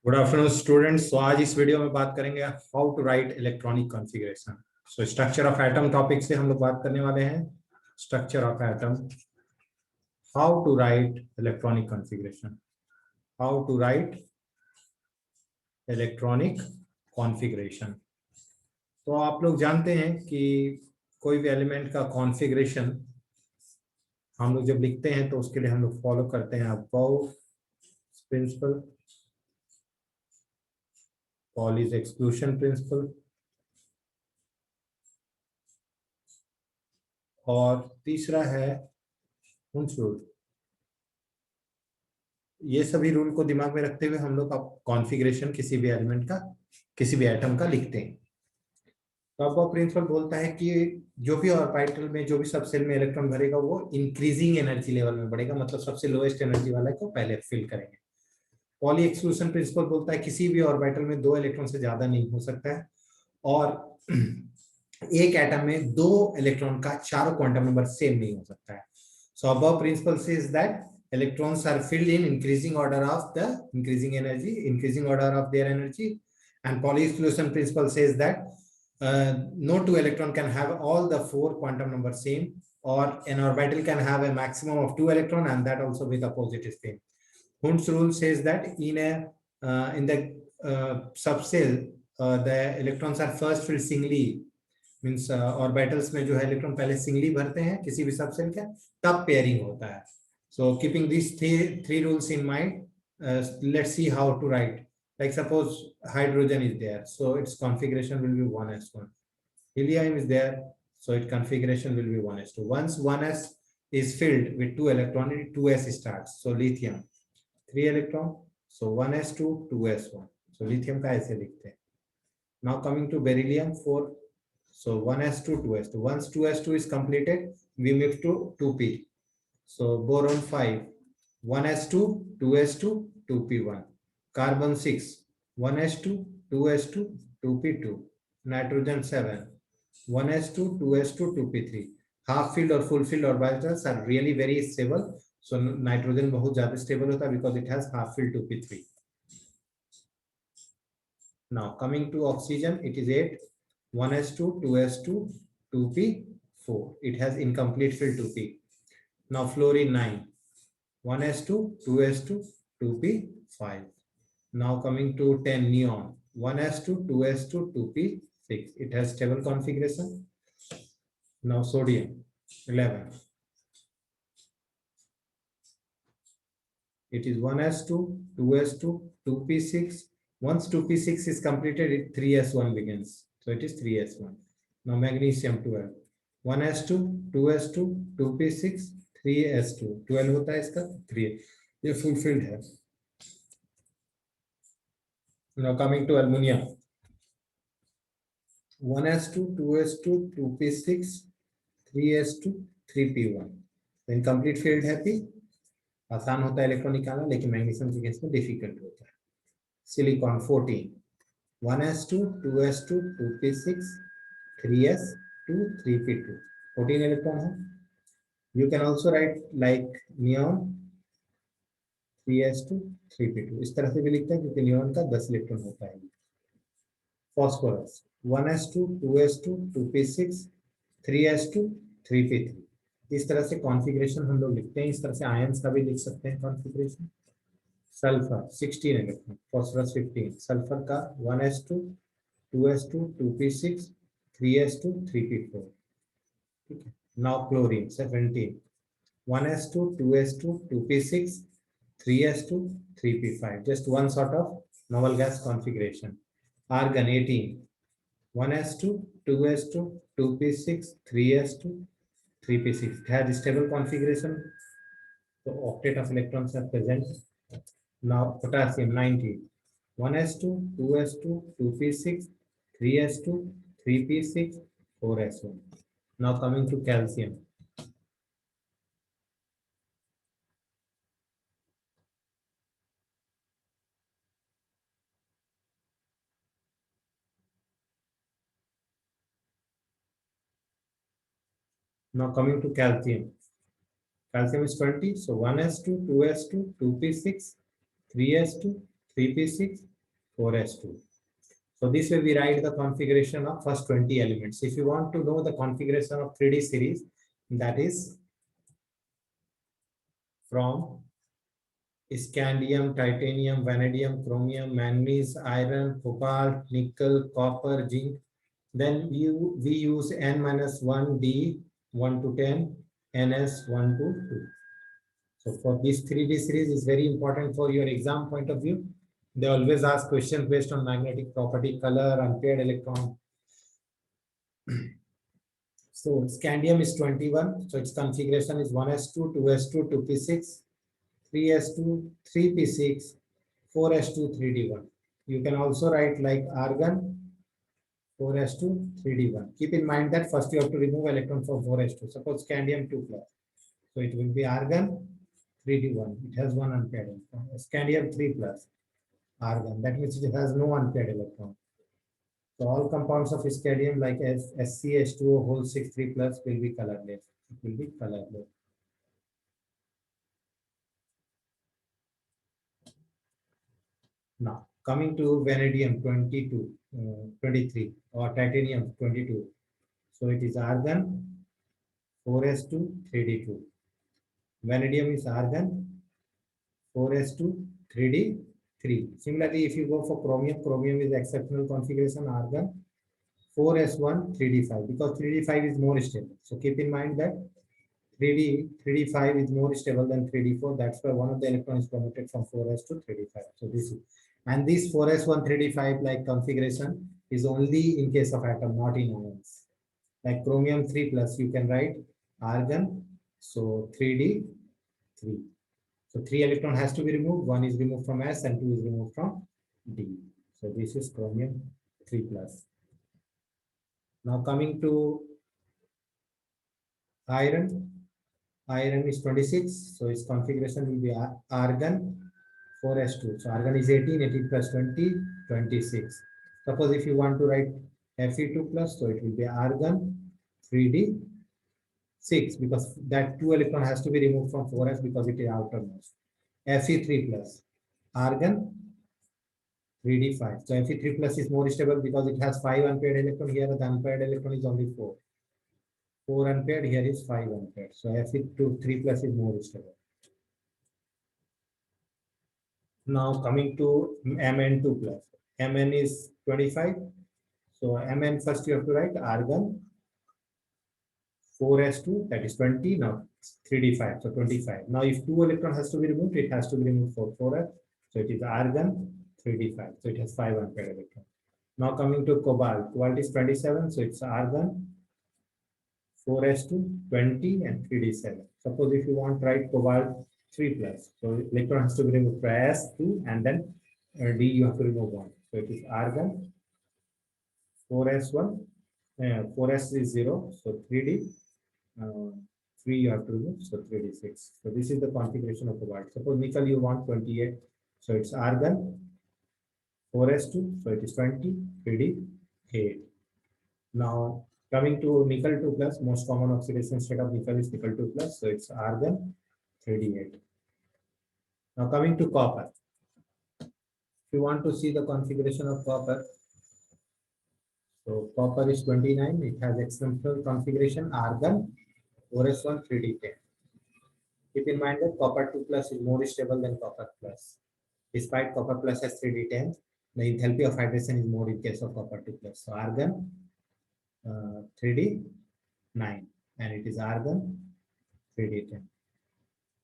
Good afternoon students. तो आज इस वीडियो में बात करेंगे how to write electronic configuration. So structure of atom topic से हम लोग बात करने वाले हैं। Structure of atom, how to write electronic configuration, how to write electronic configuration. तो आप लोग जानते हैं कि कोई भी एलिमेंट का कॉन्फ़िगरेशन हम लोग जब लिखते हैं तो उसके लिए हम लोग फॉलो करते हैं above principal, Pauli's exclusion principle, और तीसरा है Hund's रूल। ये सभी रूल को दिमाग में रखते हुए हम लोग कॉन्फ़िगरेशन किसी भी एलिमेंट का, किसी भी एटम का लिखते हैं। तो अब प्रिंसिपल बोलता है कि जो भी ऑर्बिटल में, जो भी सब सेल में इलेक्ट्रॉन भरेगा वो इंक्रीजिंग एनर्जी लेवल में बढ़ेगा, मतलब सबसे लोएस्ट एनर्जी वाला को पहले फिल करेंगे। पॉली एक्सक्लूशन प्रिंसिपल बोलता है किसी भी ऑर्बिटल में 2 इलेक्ट्रॉन से ज्यादा नहीं हो सकता है, और एक एटम में 2 इलेक्ट्रॉन का चारों क्वांटम नंबर सेम नहीं हो सकता है। So Aufbau principle says that electrons are filled in increasing order of the increasing energy, increasing order of their energy, and Pauli exclusion principle says that no 2 electron can have all the 4 quantum numbers same, or an orbital can have a maximum of 2 electron and that also with opposite spin. Hund's rule says that in the subcell the electrons are first filled singly, means orbitals में जो है electron पहले singly भरते हैं किसी भी subshell का, तब पेयरिंग होता है। So keeping these three rules in mind, let's see how to write. Like suppose hydrogen is there, so its configuration will be 1s1. Helium is there, so its configuration will be 1s2. Once 1s is filled with 2 electrons, 2s starts. So lithium 3 electron, so 1s2 2s1. So lithium का ऐसे लिखते हैं। Now coming to beryllium 4, so 1s2 2s2. Once 2s2 is completed, we move to 2p. So boron 5, 1s2 2s2 2p1. Carbon 6, 1s2 2s2 2p2. Nitrogen 7, 1s2 2s2 2p3. Half filled or full filled orbitals are really very stable. So nitrogen बहुत ज़्यादा stable होता है because it has half filled 2p3. Now coming to oxygen, it is 8, 1s2 2s2 2p4. It has incomplete filled 2p. Now fluorine 9, 1s2 2s2 2p5. Now coming to 10, neon 1s2 2s2 2p6. It has stable configuration. Now sodium 11, it is 1s2 2s2 2p6. Once 2p6 is completed, it 3s1 begins, so it is 3s1. Now magnesium 12, 1s2 2s2 2p6 3s2. 12 होता है इसका 3, ये fulfilled है। Now coming to aluminum, 1s2 2s2 2p6 3s2 3p1. Then complete filled है p, आसान होता है electron निकालना, लेकिन मैग्नीशियम के केस में डिफिकल्ट होता है। Silicon 14, 1s2 2s2 2p6 3s2 3p2, 14 electron है। You can also write like neon 3s2 3p2, इस तरह से भी लिखते हैं क्योंकि नियॉन का 10 इलेक्ट्रॉन होता है। Phosphorus 1s2 2s2 2p6 3s2 3p3, इस तरह से कॉन्फ़िगरेशन हम लोग लिखते हैं। इस तरह से आयंस का भी लिख सकते हैं configuration. Sulphur 16 electron, phosphorus 15, sulphur का 1s2 2s2 2p6 3s2 3p4, ठीक है। Now chlorine 17, 1s2 2s2 2p6 3s2 3p5, just one sort of novel gas configuration. Argon 18, 1s2 2s2 2p6 3s2 3p6, it has stable configuration, so octet of electrons are present. Now potassium 90, 1s2 2s2 2p6 3s2 3p6 4s1. Now coming to calcium. Now coming to calcium. Calcium is 20, so 1s2 2s2 2p6 3s2 3p6 4s2. So this way we write the configuration of first 20 elements. If you want to know the configuration of 3D series, that is from scandium, titanium, vanadium, chromium, manganese, iron, cobalt, nickel, copper, zinc. Then we use n-1 d 1 to 10, ns 1 to 2. So for this 3D series is very important for your exam point of view. They always ask questions based on magnetic property, color, unpaired electron. So scandium is 21. So its configuration is 1s2, 2s2, 2p6, 3s2, 3p6, 4s2, 3d1. You can also write like argon 4s2, 3d1. Keep in mind that first you have to remove electron from 4s2. Suppose scandium 2+. So it will be argon 3d1. It has one unpaired electron. Scandium 3+, argon. That means it has no unpaired electron. So all compounds of scandium like SCH2O whole 6 3+ will be colorless. It will be colorless. Now coming to vanadium 23 or titanium 22. So it is argon 4s2 3d2. Vanadium is argon 4s2 3d3. Similarly, if you go for chromium, chromium is exceptional configuration, argon 4s1 3d5, because 3d5 is more stable. So keep in mind that 3d5 is more stable than 3d4. That's why one of the electrons is promoted from 4s to 3d5. So this is, and this 4s1 3d5 like configuration is only in case of atom, not in ions. Like chromium 3+, you can write argon, so 3d3. So 3 electron has to be removed. 1 is removed from S and 2 is removed from D. So this is chromium 3+. Now coming to iron. Iron is 26. So its configuration will be argon 4s2. So argon is 18. 18 plus 20, 26. Suppose if you want to write Fe2+, so it will be argon 3d6, because that 2 electron has to be removed from 4s because it is outermost. Fe3+, argon 3d5. So Fe3+ is more stable because it has 5 unpaired electron. Here the unpaired electron is only 4. 4 unpaired, here is 5 unpaired. So Fe3+ is more stable. Now coming to Mn2+. Mn is 25. So Mn first you have to write argon 4s2, that is 20. Now 3d5, so 25. Now if 2 electron has to be removed, it has to be removed for 4s. So it is argon 3d5. So it has 5 unpaired electrons. Now coming to cobalt. Cobalt is 27. So it's argon 4s2, 20 and 3d7. Suppose if you want to write cobalt 3+. So electron has to be removed for s2 and then D you have to remove 1. So it is argon 4s1. 4s is 0. So 3d. 3 you have to remove, so 3d6. So this is the configuration of the cobalt. Suppose nickel you want 28, so it's argon 4s2, so it is 20, 3d8. Now coming to nickel 2 plus, most common oxidation state of nickel is nickel 2 plus, so it's argon 3d8. Now coming to copper. If you want to see the configuration of copper, so copper is 29, it has external configuration argon 4s1 3d10. Keep in mind that copper 2 plus is more stable than copper plus. Despite copper plus has 3d10, the enthalpy of hydration is more in case of copper 2 plus. So argon 3d9, and it is argon 3d10.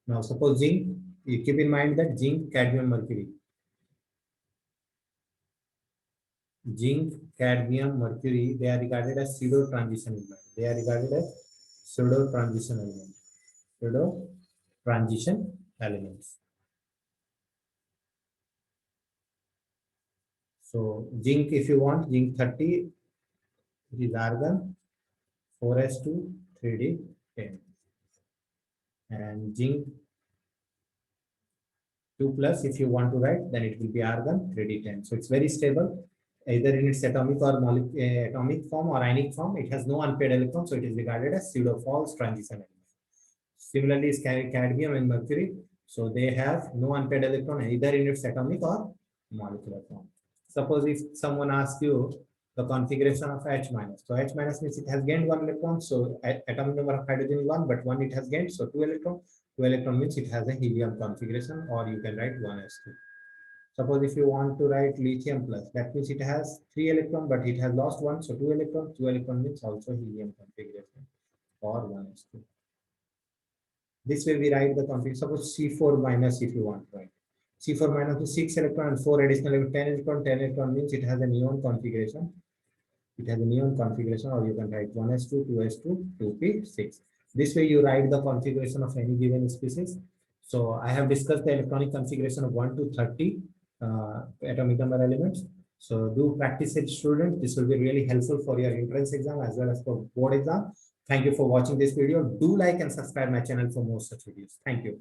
Now suppose zinc, you keep in mind that zinc, cadmium, mercury. Zinc, cadmium, mercury, they are regarded as pseudo transition elements. They are regarded as pseudo transition elements. Pseudo transition elements. So zinc, if you want, zinc 30, it is argon 4s2 3d10. And zinc 2 plus, if you want to write, then it will be argon 3d10. So it's very stable, either in its atomic or atomic form or ionic form. It has no unpaired electron, so it is regarded as pseudo false transition element. Similarly, is cadmium and mercury, so they have no unpaired electron either in its atomic or molecular form. Suppose if someone asks you the configuration of H minus, so H minus means it has gained 1 electron, so atomic number of hydrogen is 1, but 1 it has gained, so 2 electron. 2 electron means it has a helium configuration, or you can write 1s2. Suppose if you want to write lithium plus, that means it has 3 electron, but it has lost 1, so 2 electron. 2 electron means also helium configuration, or 1s2. This way we write the configuration. Suppose C4 minus, if you want to write. C4 minus is 6 electron and 4 additional 10 electron. 10 electron means it has a neon configuration. It has a neon configuration, or you can write 1s2, 2s2, 2p6. This way you write the configuration of any given species. So I have discussed the electronic configuration of 1 to 30 atomic number elements. So do practice it, students. This will be really helpful for your entrance exam as well as for board exam. Thank you for watching this video. Do like and subscribe my channel for more such videos. Thank you.